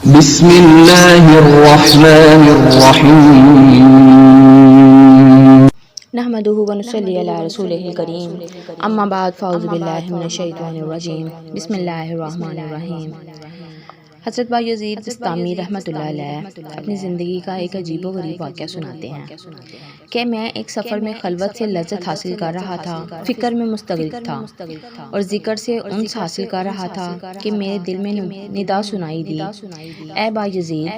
بسم اللہ الرحمن الرحیم نحمده ونصلی علی رسولہ الکریم اما بعد فاعوذ باللہ من الشیطان الرجیم بسم اللہ الرحمن الرحیم۔ حضرت بایزید بسطامی رحمۃ اللہ علیہ اپنی زندگی کا ایک عجیب و غریب واقعہ سناتے ہیں کہ میں ایک سفر میں خلوت سے لذت حاصل کر رہا تھا، فکر میں مستغرق تھا اور ذکر سے انس حاصل کر رہا تھا کہ میرے دل میں ندا سنائی دی، اے بایزید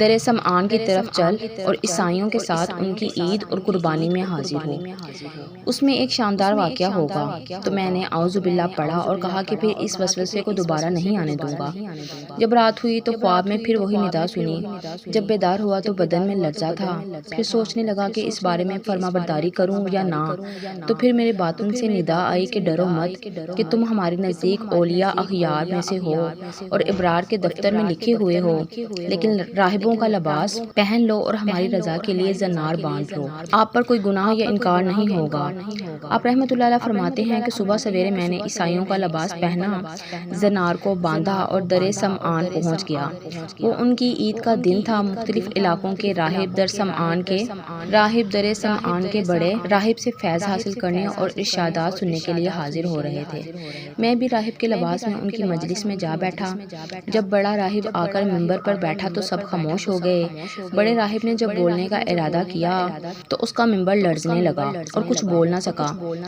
در سمعان کی طرف چل اور عیسائیوں کے ساتھ ان کی عید اور قربانی میں حاضر ہو، اس میں ایک شاندار واقعہ ہوگا۔ تو میں نے اعوذ باللہ پڑھا اور کہا کہ پھر اس وسوسے کو دوبارہ نہیں آنے دوں گا۔ جب رات ہوئی تو خواب میں پھر وہی ندا سنی، جب بیدار ہوا تو بدن میں لرزہ تھا، پھر سوچنے لگا کہ اس بارے میں فرما برداری کروں یا نہ، تو پھر میرے باطن سے ندا آئی کہ ڈرو مت کہ تم ہمارے نزدیک اولیاء اخیار میں سے ہو اور ابرار کے دفتر میں لکھے ہوئے ہو، لیکن راہبوں کا لباس پہن لو اور ہماری رضا کے لیے زنار باندھ لو، آپ پر کوئی گناہ یا انکار نہیں ہوگا۔ آپ رحمۃ اللہ علیہ فرماتے ہیں کہ صبح سویرے میں نے عیسائیوں کا لباس پہنا، زنار کو باندھا اور در سمعان پہنچ گیا۔ وہ ان کی عید کا دن تھا۔ مختلف علاقوں کے راہب در سمعان کے بڑے راہب سے فیض حاصل کرنے اور ارشادات سننے کے لیے حاضر ہو رہے تھے۔ میں بھی راہب کے لباس میں ان کی مجلس میں جا بیٹھا۔ جب بڑا راہب آ کر ممبر پر بیٹھا تو سب خاموش ہو گئے۔ بڑے راہب نے جب بولنے کا ارادہ کیا تو اس کا ممبر لرزنے لگا اور کچھ بول نہ سکا،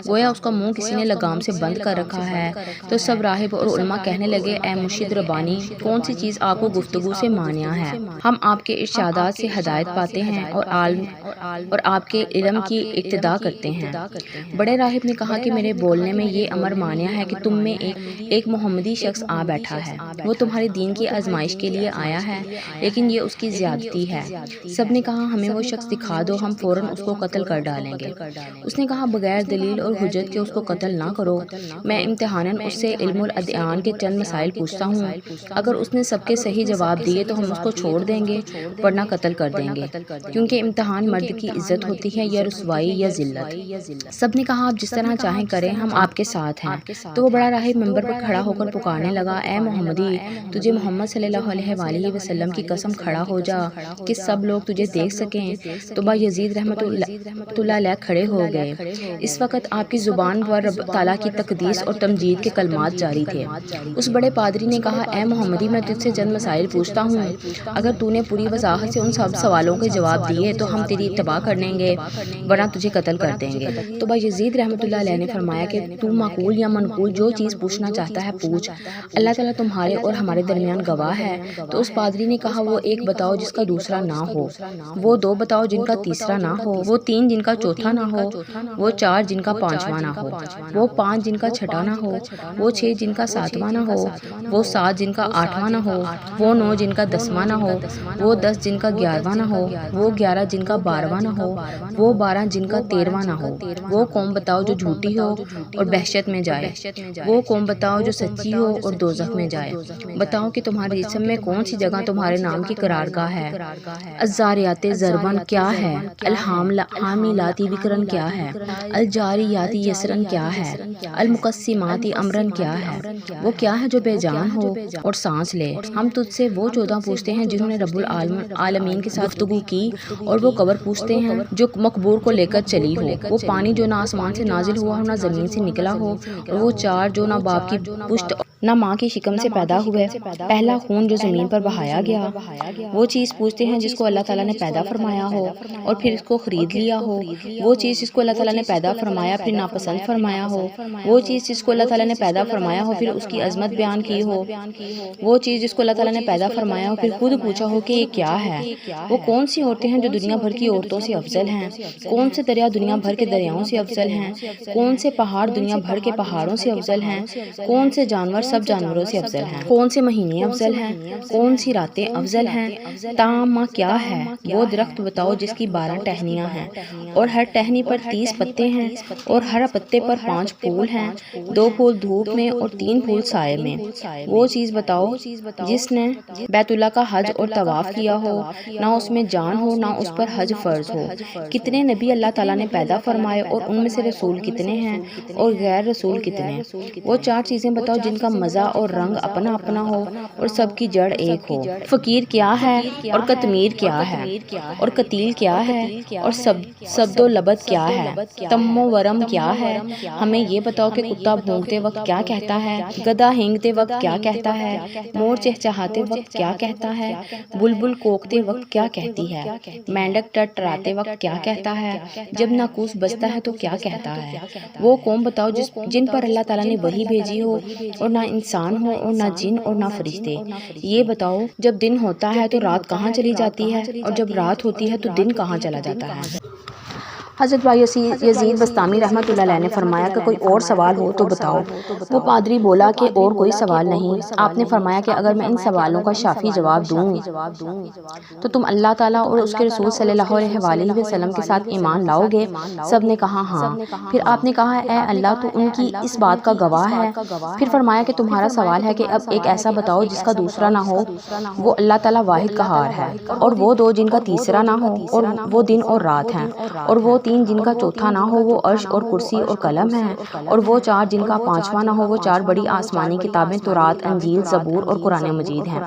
گویا اس کا منہ کسی نے لگام سے بند کر رکھا ہے۔ تو سب راہب اور علماء کہنے لگے، اے مرشد ربانی، کون سی چیز آپ کو گفتگو سے مانع ہے؟ ہم آپ کے ارشادات سے ہدایت پاتے ہیں اور آپ کے علم کی اقتدا کرتے ہیں۔ بڑے راہب نے کہا کہ میرے بولنے میں یہ امر مانع ہے کہ تم میں ایک محمدی شخص آ بیٹھا ہے، وہ تمہارے دین کی آزمائش کے لیے آیا ہے، لیکن یہ اس کی زیادتی ہے۔ سب نے کہا ہمیں وہ شخص دکھا دو، ہم فوراً اس کو قتل کر ڈالیں گے۔ اس نے کہا بغیر دلیل اور حجت کے اس کو قتل نہ کرو، میں امتحاناً اس سے علم الادیان کے چند مسائل پوچھتا ہوں، اگر اس نے سب کے صحیح جواب دیے تو ہم اس کو چھوڑ دیں گے ورنہ قتل کر دیں گے، کیونکہ امتحان مرد کی عزت ہوتی ہے یا رسوائی یا ذلت۔ سب نے کہا آپ جس طرح چاہیں کریں، ہم آپ کے ساتھ ہیں۔ تو وہ بڑا راہب ممبر پر کھڑا ہو کر پکارنے لگا، اے محمدی، تجھے محمد صلی اللہ علیہ وآلہ وسلم کی قسم کھڑا ہو جا کہ سب لوگ تجھے دیکھ سکیں۔ تو بایزید رحمۃ اللہ علیہ کھڑے ہو گئے۔ اس وقت آپ کی زبان پر رب تعالیٰ کی تقدیس اور تمجید کے کلمات جاری تھے۔ اس بڑے پادری نے کہا، اے محمدی، میں تجھ سے چند مسائل پوچھتا ہوں، اگر تو نے پوری وضاحت سے ان سب سوالوں کے جواب دیے تو ہم تیری اتباع کر لیں گے ورنہ تجھے قتل کر دیں گے۔ تو بایزید رحمۃ اللہ علیہ نے فرمایا کہ تو معقول یا منقول جو چیز پوچھنا چاہتا ہے پوچھ، اللہ تعالیٰ تمہارے اور ہمارے درمیان گواہ ہے۔ تو اس پادری نے کہا، وہ ایک بتاؤ جس کا دوسرا نہ ہو، وہ دو بتاؤ جن کا تیسرا نہ ہو، وہ تین جن کا چوتھا نہ ہو، وہ چار جن کا پانچواں نہ ہو، وہ پانچ جن کا چھٹا نہ ہو، وہ چھ جن کا ساتواں نہ ہو، وہ سات جن کا آٹھواں نہ ہو، وہ نو جن کا دسواں نہ ہو، وہ 10 جن کا 11واں نہ ہو، وہ 11 جن کا 12واں نہ ہو، وہ 12 جن کا 13واں نہ ہو۔ وہ قوم بتاؤ جو جھوٹی ہو اور وحشت میں جائے، وہ قوم بتاؤ جو سچی ہو اور دوزخ میں جائے۔ بتاؤ کہ تمہارے جسم میں کون سی جگہ تمہارے نام کی قرارگاہ ہے۔ الزاریات ضربن کیا ہے، الحاملات وقرن کیا ہے، الجاریات یسرن کیا ہے، المقسمات امرن کیا ہے، وہ کیا ہے جو بے جان ہو اور سانس لے۔ ہم تجھ سے وہ 14 پوچھتے ہیں جنہوں نے رب العالمین کے ساتھ گفتگو کی، اور وہ قبر پوچھتے ہیں جو مقبور کو لے کر چلی ہو، وہ پانی جو نہ آسمان سے نازل ہوا ہو نہ زمین سے نکلا ہو، اور وہ چار جو نہ باپ کی پشت نہ ماں کی شکم سے پیدا ہوئے، پہلا خون جو زمین پر بہایا گیا۔ وہ چیز پوچھتے ہیں جس کو اللہ تعالیٰ نے پیدا فرمایا ہو اور پھر اس کو خرید لیا ہو، وہ چیز جس کو اللہ تعالیٰ نے پیدا فرمایا پھر ناپسند فرمایا ہو، وہ چیز جس کو اللہ تعالیٰ نے پیدا فرمایا ہو پھر اس کی عظمت بیان کی ہو، وہ چیز جس کو اللہ تعالیٰ نے پیدا فرمایا ہو پھر خود پوچھا ہو کہ یہ کیا ہے۔ وہ کون سی عورتیں ہیں جو دنیا بھر کی عورتوں سے افضل ہیں، کون سے دریا دنیا بھر کے دریاؤں سے افضل ہیں، کون سے پہاڑ دنیا بھر کے پہاڑوں سے افضل ہیں، کون سے جانور سب جانوروں سے افضل ہیں، کون سے مہینے افضل ہیں، کون سی راتیں افضل ہیں، تامہ کیا ہے۔ وہ درخت بتاؤ جس کی 12 ٹہنیاں ہیں اور ہر ٹہنی پر 30 پتے ہیں اور ہر پتے پر 5 پھول ہیں، 2 پھول دھوپ میں اور 3 پھول سائے میں۔ وہ چیز بتاؤ جس نے بیت اللہ کا حج اور طواف کیا ہو، نہ اس میں جان ہو نہ اس پر حج فرض ہو۔ کتنے نبی اللہ تعالیٰ نے پیدا فرمائے اور ان میں سے رسول کتنے ہیں اور غیر رسول کتنے۔ وہ 4 چیزیں بتاؤ جن کا مزہ اور رنگ اپنا اپنا ہو اور سب کی جڑ ایک ہو۔ فقیر کیا ہے اور قطمیر کیا ہے اور قتیل کیا ہے اور سبد و لبد کیا ہے، تم و ورم کیا ہے، ہمیں یہ بتاؤ کہ کتا بھونکتے وقت کیا کہتا ہے، گدھا ہینگتے وقت کیا کہتا ہے، مور چہچہاتے وقت کیا کہتا ہے، بلبل کوکتے وقت کیا کہتی ہے، مینڈک ٹرٹراتے وقت کیا کہتا ہے، جب ناقوس بجتا ہے تو کیا کہتا ہے۔ وہ قوم بتاؤ جن پر اللہ تعالیٰ نے وحی بھیجی ہو اور نہ انسان ہو اور نہ جن اور نہ فرشتے۔ یہ بتاؤ جب دن ہوتا ہے تو رات کہاں چلی جاتی ہے اور جب رات ہوتی ہے تو دن کہاں چلا جاتا ہے۔ حضرت بھائی یزید بستامی رحمۃ اللہ علیہ نے فرمایا کہ کوئی اور سوال ہو تو بتاؤ۔ وہ پادری بولا کہ اور کوئی سوال نہیں۔ آپ نے فرمایا کہ اگر میں ان سوالوں کا شافی جواب دوں تو تم اللہ تعالیٰ اور اس کے رسول صلی اللہ علیہ وآلہ وسلم کے ساتھ ایمان لاؤ گے؟ سب نے کہا ہاں۔ پھر آپ نے کہا اے اللہ تو ان کی اس بات کا گواہ ہے۔ پھر فرمایا کہ تمہارا سوال ہے کہ اب ایک ایسا بتاؤ جس کا دوسرا نہ ہو۔ وہ اللہ تعالیٰ واحد قہار ہے، اور وہ دو جن کا تیسرا نہ ہو، اور وہ دن اور رات ہیں، اور وہ تین جن کا چوتھا نہ ہو، وہ عرش اور کرسی اور قلم ہے، اور وہ چار جن کا پانچواں نہ ہو، وہ چار بڑی آسمانی کتابیں تورات، انجیل، زبور اور قرآن مجید ہیں،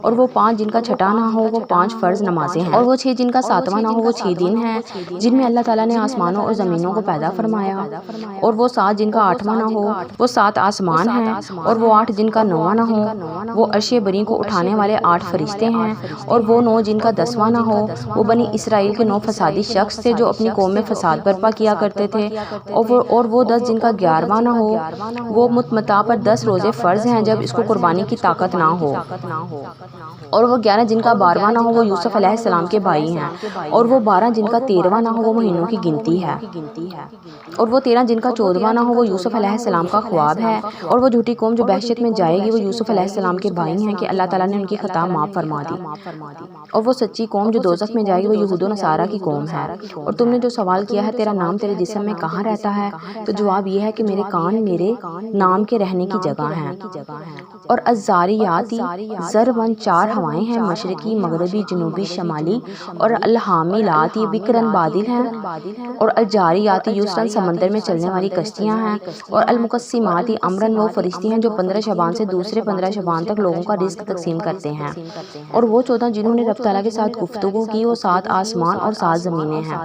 اور وہ پانچ جن کا چھٹا نہ ہو، وہ پانچ فرض نمازیں ہیں، اور وہ چھ جن کا ساتواں نہ ہو، وہ 6 دن ہیں جن میں اللہ تعالیٰ نے آسمانوں اور زمینوں کو پیدا فرمایا، اور وہ 7 جن کا 8واں نہ ہو، وہ 7 آسمان ہیں، اور وہ 8 جن کا 9واں نہ ہو، وہ عرش بری کو اٹھانے والے 8 فرشتے ہیں، اور وہ 9 جن کا 10واں نہ ہو، وہ بنی اسرائیل کے 9 فسادی شخص تھے جو اپنی قوم میں فساد برپا کیا کرتے تھے، اور وہ 10 جن کا 11واں نہ ہو، وہ متمتع پر 10 روزے فرض ہیں جب اس کو قربانی کی طاقت نہ ہو، اور وہ 11 جن کا 12واں نہ ہو، وہ یوسف علیہ السلام کے بھائی ہیں، اور وہ 12 جن کا 13واں نہ ہو، وہ مہینوں کی گنتی ہے، اور وہ 13 جن کا 14واں نہ ہو، وہ یوسف علیہ السلام کا خواب ہے، اور وہ جھوٹی قوم جو بہشت میں جائے گی وہ یوسف علیہ السلام کے بھائی ہیں کہ اللہ تعالیٰ نے ان کی خطا معاف فرما دی، اور وہ سچی قوم جو دوزخ میں جائے گی وہ یہود و نصارہ کی قوم ہے۔ اور تم نے جو سوال کیا ہے تیرا نام تیرے جسم میں کہاں رہتا ہے، تو جواب یہ ہے کہ میرے کان میرے نام کے رہنے کی جگہ ہیں۔ اور الزاریاتی ضرباً 4 ہوائیں ہیں، مشرقی، مغربی، جنوبی، شمالی، اور الحاملاتی وقراً بادل ہیں، اور الجاریاتی یسراً سمندر میں چلنے والی کشتیاں ہیں، اور المقسماتی امراً وہ فرشتے ہیں جو 15 شعبان سے دوسرے 15 شعبان تک لوگوں کا رزق تقسیم کرتے ہیں، اور وہ 14 جنہوں نے رب تعالیٰ کے ساتھ گفتگو کی، وہ 7 آسمان اور 7 زمینیں ہیں،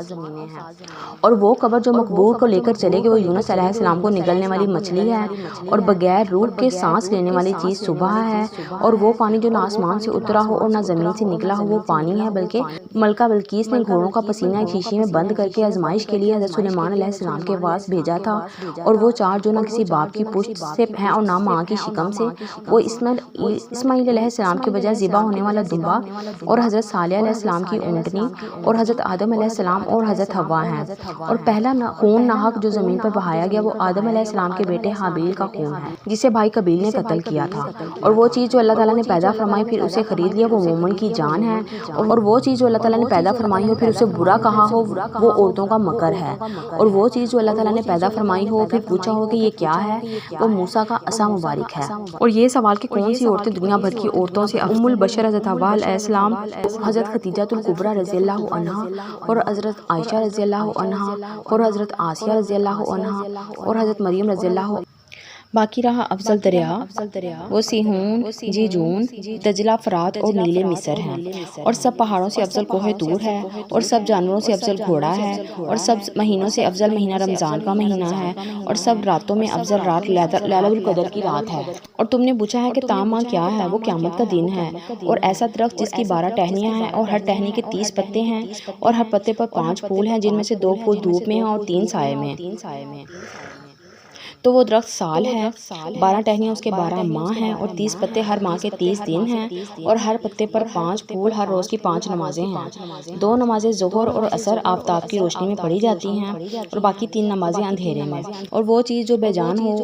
اور وہ قبر جو مقبور کو لے کر چلے گی وہ یونس علیہ السلام کو نگلنے والی مچھلی ہے، اور بغیر روح کے سانس لینے والی چیز صبح ہے، اور وہ پانی جو نہ آسمان سے اترا ہو اور نہ زمین سے نکلا ہو وہ پانی ہے، بلکہ ملکہ بلقیس نے گھوڑوں کا پسینہ ایک شیشے میں بند کر کے آزمائش کے لیے حضرت سلیمان علیہ السلام کے پاس بھیجا تھا، اور وہ 4 جو نہ کسی باپ کی پشت سے ہیں اور نہ ماں کی شکم سے، وہ اسماعیل علیہ السلام کے بجائے ذبح ہونے والا دمبا، اور حضرت صالح علیہ السلام کی اونٹنی، اور حضرت آدم علیہ السلام اور حضرت حوا ہیں، اور پہلا خون ناحق جو زمین پر بہایا گیا وہ آدم علیہ السلام کے بیٹے حابیل کا خون ہے جسے بھائی قبیل نے قتل کیا تھا، اور وہ چیز جو اللہ تعالیٰ نے پیدا فرمائی پھر اسے خرید لیا وہ مومن کی جان ہے، اور وہ چیز جو اللہ تعالیٰ نے پیدا فرمائی ہو پھر اسے برا کہا ہو وہ عورتوں کا مکر ہے، اور وہ چیز جو اللہ تعالیٰ نے پیدا فرمائی ہو پھر پوچھا ہو کہ یہ کیا ہے وہ موسیٰ کا عصا مبارک ہے۔ اور یہ سوال کہ کون سی عورتیں دنیا بھر کی عورتوں سے ام البشر حضرت حوا علیہ السلام، حضرت خدیجہ الکبریٰ رضی اللہ عنہا، اور حضرت عائشہ رضی اللہ عنہا، اور حضرت آسیہ رضی اللہ عنہا، اور حضرت مریم رضی اللہ عنہا۔ باقی رہا افضل دریا، وہ سیہون، جیجون، دجلہ، فرات اور نیل مصر ہیں، اور سب پہاڑوں سے افضل کوہ طور ہے، اور سب جانوروں سے افضل گھوڑا ہے، اور سب مہینوں سے افضل مہینہ رمضان کا مہینہ ہے، اور سب راتوں میں افضل رات لیلۃ القدر کی رات ہے۔ اور تم نے پوچھا ہے کہ تاماں کیا ہے، وہ قیامت کا دن ہے، اور ایسا درخت جس کی 12 ٹہنیاں ہیں اور ہر ٹہنی کے 30 پتے ہیں، اور ہر پتے پر 5 پھول ہیں جن میں سے 2 پھول دھوپ میں ہیں اور 3 سائے میں، تو وہ درخت سال ہے، 12 ٹہنیاں اس کے 12 ماہ ہیں، اور 30 پتے ہر ماہ کے 30 دن ہیں، اور ہر پتے پر 5 پھول، ہر روز کی 5 نمازیں ہیں، 2 نمازیں ظہر اور عصر آفتاب کی روشنی میں پڑھی جاتی ہیں، اور باقی 3 نمازیں اندھیرے میں۔ اور وہ چیز جو بے جان ہو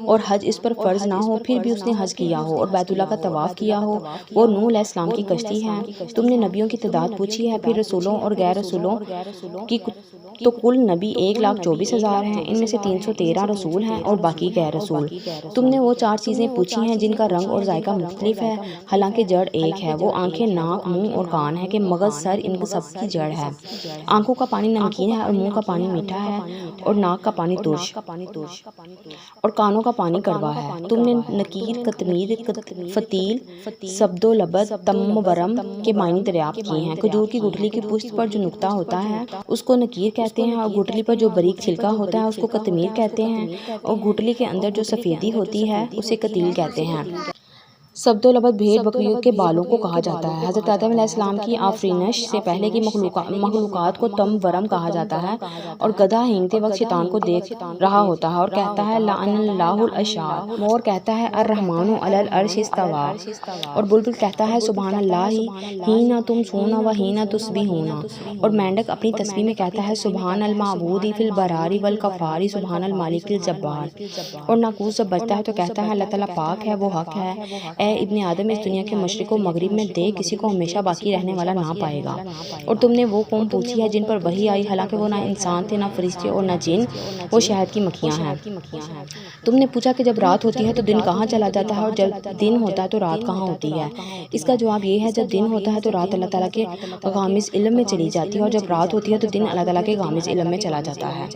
اور حج اس پر فرض نہ ہو پھر بھی اس نے حج کیا ہو اور بیت اللہ کا طواف کیا ہو، وہ نوح علیہ السلام کی کشتی ہے۔ تم نے نبیوں کی تعداد پوچھی ہے، پھر رسولوں اور غیر رسولوں کی، تو کل نبی 1,24,000 ہیں، ان میں سے 313 رسول ہیں اور باقی غیر رسول۔ تم نے وہ 4 چیزیں پوچھی ہیں جن کا رنگ اور ذائقہ مختلف ہے، حالانکہ جڑ ایک ہے۔ وہ آنکھیں، ناک، منہ اور کان ہے کہ مغز، سر ان سب کی جڑ ہے۔ آنکھوں کا پانی نمکین ہے اور منہ کا پانی میٹھا ہے اور ناک کا پانی ترش اور کانوں کا پانی کڑوا ہے۔ تم نے نکیر، قطمیر، فتیل، سبد و لبد، تم و برم کے معنی دریافت کیے ہیں۔ کھجور کی گٹھلی کی پشت پر جو نقطہ ہوتا ہے اس کو نکیر کہتے ہیں، اور گٹھلی پر جو باریک چھلکا ہوتا ہے اس کو قطمیر کہتے ہیں، اور گٹھلی کے اندر جو سفیدی ہوتی ہے اسے قتیل کہتے ہیں۔ سبد و لبد بھیڑ بکریوں کے بالوں کو کہا جاتا ہے۔ حضرت آدم علیہ السلام کی آفرینش سے پہلے کی مخلوقات کو تم ورم کہا جاتا ہے، اور گدھا ہینگتے وقت شیطان کو دیکھ رہا ہوتا ہے اور کہتا ہے لعن اللہ الاشعار۔ مور کہتا ہے الرحمن علی العرش استوی، اور بلبل کہتا ہے سبحان اللہ حین تمسون و حین تصبحون، اور مینڈک اپنی تسبیح میں کہتا ہے سبحان المعبود فی البرار والکفار سبحان الملک الجبار، اور ناقوس جب بجتا ہے تو کہتا ہے اللہ تعالیٰ پاک ہے، وہ حق ہے۔ اے ابن آدم، اس دنیا کے مشرق و مغرب میں دیکھ، کسی کو ہمیشہ باقی رہنے والا نہ پائے گا۔ اور تم نے وہ قوم پوچھی ہے جن پر وحی آئی، حالانکہ وہ نہ انسان تھے، نہ فرشتے اور نہ جن، وہ شہد کی مکھیاں ہیں۔ تم نے پوچھا کہ جب رات ہوتی ہے تو دن کہاں چلا جاتا ہے، اور جب دن ہوتا ہے تو رات کہاں ہوتی ہے؟ اس کا جواب یہ ہے جب دن ہوتا ہے تو رات اللہ تعالیٰ کے غامض علم میں چلی جاتی ہے، اور جب رات ہوتی ہے تو دن اللہ تعالیٰ کے غامض علم میں چلا جاتا ہے۔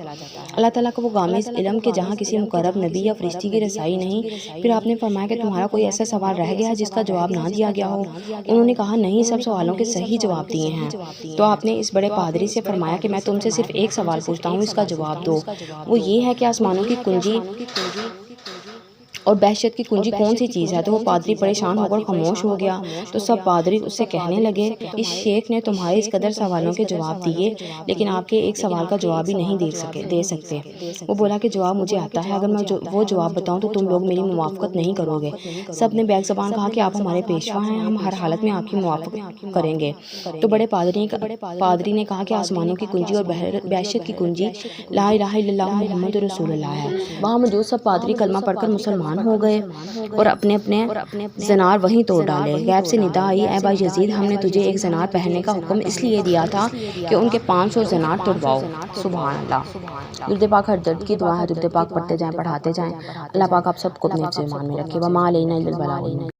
اللہ تعالیٰ کا وہ غامض علم کہ جہاں کسی مقرب نبی یا فرشتے کی رسائی نہیں۔ پھر آپ نے فرمایا کہ تمہارا کوئی ایسا سوال رہ گیا جس کا جواب نہ دیا گیا ہو؟ انہوں نے کہا نہیں، سب سوالوں کے صحیح جواب دیے ہیں۔ تو آپ نے اس بڑے پادری سے فرمایا کہ میں تم سے صرف ایک سوال پوچھتا ہوں، اس کا جواب دو۔ وہ یہ ہے کہ آسمانوں کی کنجی اور بہشت کی کنجی کون سی چیز ہے؟ تو وہ پادری پریشان ہو کر خاموش ہو گیا۔ تو سب پادری اس سے کہنے لگے اس شیخ نے تمہارے اس قدر سوالوں کے جواب دیے، لیکن آپ کے ایک سوال کا جواب بھی نہیں دے سکتے۔ وہ بولا کہ جواب مجھے آتا ہے، اگر میں وہ جواب بتاؤں تو تم لوگ میری موافقت نہیں کرو گے۔ سب نے بیک زبان کہا کہ آپ ہمارے پیشوا ہیں، ہم ہر حالت میں آپ کی موافقت کریں گے۔ تو بڑے پادری نے کہا کہ آسمانوں کی کنجی اور بہشت کی کنجی لا الہ الا اللہ محمد رسول اللہ ہے۔ وہاں موجود سب پادری کلمہ پڑھ کر مسلمان ہو گئے اور اپنے زنار وہیں توڑ ڈالے۔ غیب سے ندا آئی اے بایزید، ہم نے تجھے ایک زنار پہننے کا حکم اس لیے دیا تھا کہ ان کے 500 زنار توڑواؤ۔ سبحان اللہ۔ درود پاک ہر درد کی دعا ہے، درود پاک پڑھتے جائیں، پڑھاتے جائیں۔ اللہ پاک آپ سب کو اپنے ایمان میں رکھے۔ وما علینا الا البلاغ۔